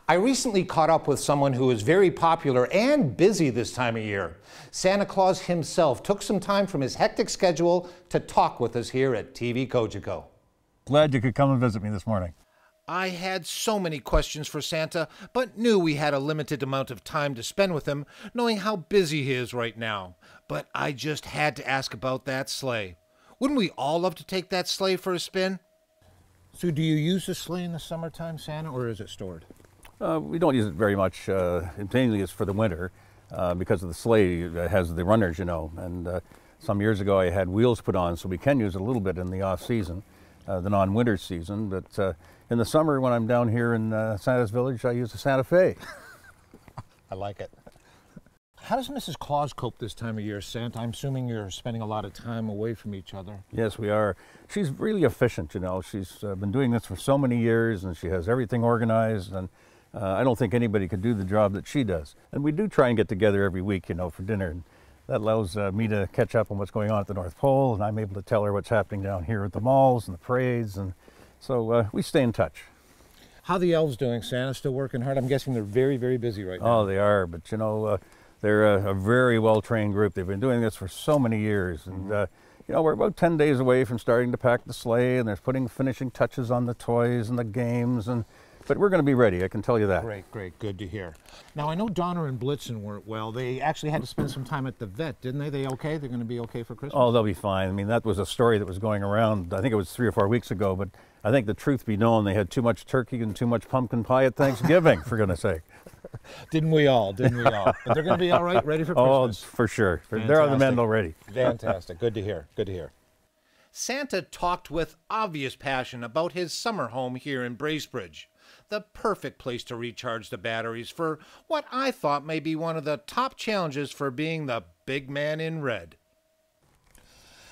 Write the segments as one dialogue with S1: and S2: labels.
S1: I recently caught up with someone who is very popular and busy this time of year. Santa Claus himself took some time from his hectic schedule to talk with us here at TV Kojiko.
S2: Glad you could come and visit me this morning.
S1: I had so many questions for Santa, but knew we had a limited amount of time to spend with him, knowing how busy he is right now. But I just had to ask about that sleigh. Wouldn't we all love to take that sleigh for a spin? So do you use the sleigh in the summertime, Santa, or is it stored?
S2: We don't use it very much. Mainly it's for the winter because of the sleigh that has the runners, you know. And some years ago I had wheels put on, so we can use it a little bit in the off-season, the non-winter season. But in the summer, when I'm down here in Santa's Village, I use the Santa Fe.
S1: I like it. How does Mrs. Claus cope this time of year, Santa? I'm assuming you're spending a lot of time away from each other.
S2: Yes, we are. She's really efficient, you know. She's been doing this for so many years, and she has everything organized, and I don't think anybody could do the job that she does. And we do try and get together every week, you know, for dinner. And that allows me to catch up on what's going on at the North Pole, and I'm able to tell her what's happening down here at the malls and the parades, and so we stay in touch.
S1: How are the elves doing, Santa? Still working hard? I'm guessing they're very, very busy right now.
S2: Oh, they are, but you know, they're a very well-trained group. They've been doing this for so many years, and you know, we're about 10 days away from starting to pack the sleigh, and they're putting finishing touches on the toys and the games, but we're going to be ready, I can tell you that.
S1: Great, great, good to hear. Now, I know Donna and Blitzen weren't well. They actually had to spend some time at the vet, didn't they? They okay? They're going to be okay for Christmas?
S2: Oh, they'll be fine. I mean, that was a story that was going around, I think it was 3 or 4 weeks ago, but I think the truth be known, they had too much turkey and too much pumpkin pie at Thanksgiving, for goodness sake.
S1: Didn't we all? But they're going to be all right, ready for Christmas?
S2: Oh, for sure. Fantastic. They're on the mend already.
S1: Fantastic. Good to hear. Good to hear. Santa talked with obvious passion about his summer home here in Bracebridge. The perfect place to recharge the batteries for what I thought may be one of the top challenges for being the big man in red.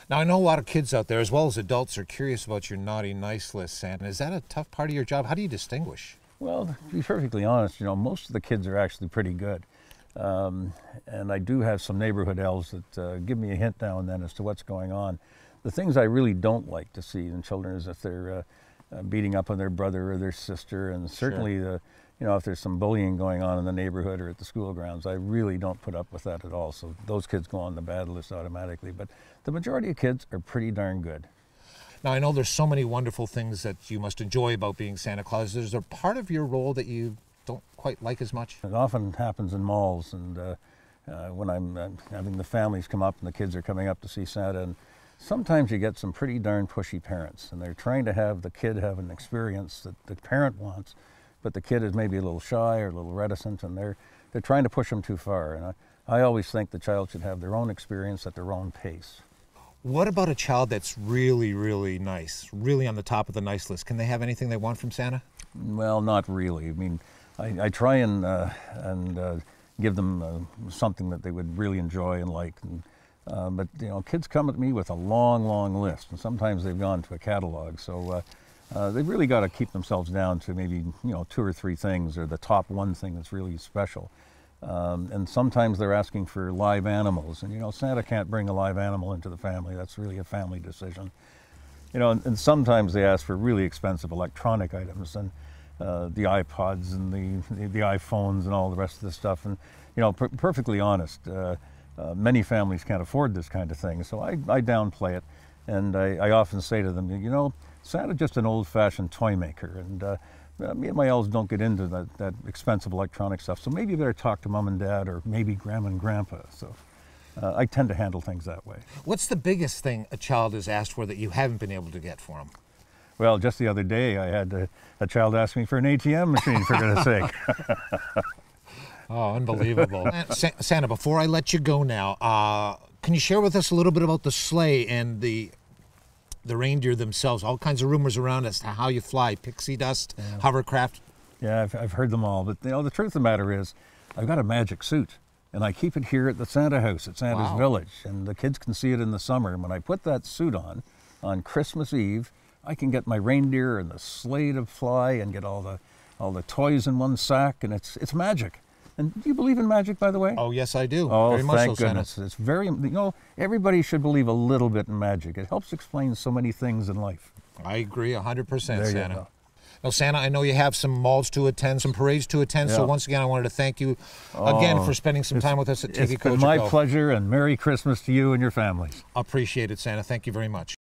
S1: Now, I know a lot of kids out there, as well as adults, are curious about your naughty nice list, Santa. Is that a tough part of your job? How do you distinguish?
S2: Well, to be perfectly honest, you know, most of the kids are actually pretty good. And I do have some neighborhood elves that give me a hint now and then as to what's going on. The things I really don't like to see in children is if they're beating up on their brother or their sister, and certainly you know, if there's some bullying going on in the neighborhood or at the school grounds, I really don't put up with that at all. So those kids go on the bad list automatically. But the majority of kids are pretty darn good.
S1: Now, I know there's so many wonderful things that you must enjoy about being Santa Claus. Is there a part of your role that you don't quite like as much?
S2: It often happens in malls, and when I'm having the families come up and the kids are coming up to see Santa, and sometimes you get some pretty darn pushy parents, and they're trying to have the kid have an experience that the parent wants, but the kid is maybe a little shy or a little reticent, and they're trying to push them too far. And I always think the child should have their own experience at their own pace.
S1: What about a child that's really, really nice, really on the top of the nice list? Can they have anything they want from Santa?
S2: Well, not really. I mean, I try and give them something that they would really enjoy and like. But you know, kids come at me with a long, long list, and sometimes they've gone to a catalog. So they've really got to keep themselves down to maybe, you know, 2 or 3 things, or the top one thing that's really special. And sometimes they're asking for live animals, and you know, Santa can't bring a live animal into the family. That's really a family decision. You know, and sometimes they ask for really expensive electronic items, and the iPods and the iPhones and all the rest of this stuff. And you know, perfectly honest, many families can't afford this kind of thing, so I downplay it, and I often say to them, you know, Santa's just an old-fashioned toy maker, and me and my elves don't get into that expensive electronic stuff, so maybe you better talk to Mom and Dad, or maybe Grandma and Grandpa. So I tend to handle things that way. What's
S1: the biggest thing a child has asked for that you haven't been able to get for them?
S2: Well, just the other day I had a child ask me for an ATM machine, for goodness sake.
S1: Oh, unbelievable. Santa, before I let you go now, can you share with us a little bit about the sleigh and the reindeer themselves? All kinds of rumors around as to how you fly, pixie dust, hovercraft. Yeah,
S2: I've heard them all, but you know, the truth of the matter is, I've got a magic suit, and I keep it here at the Santa house at Santa's Village, and the kids can see it in the summer. And when I put that suit on Christmas Eve, I can get my reindeer and the sleigh to fly and get all the toys in one sack, and it's magic. And do you believe in magic, by the way?
S1: Oh, yes, I do.
S2: Oh,
S1: very much
S2: thank
S1: so,
S2: goodness.
S1: Santa.
S2: It's very, you know, everybody should believe a little bit in magic. It helps explain so many things in life.
S1: I agree 100%,
S2: There
S1: Santa.
S2: You go.
S1: Now, Santa, I know you have some malls to attend, some parades to attend, so once again, I wanted to thank you again for spending some time with us at TV Coach.
S2: It's been my pleasure, and Merry Christmas to you and your families.
S1: Appreciate it, Santa. Thank you very much.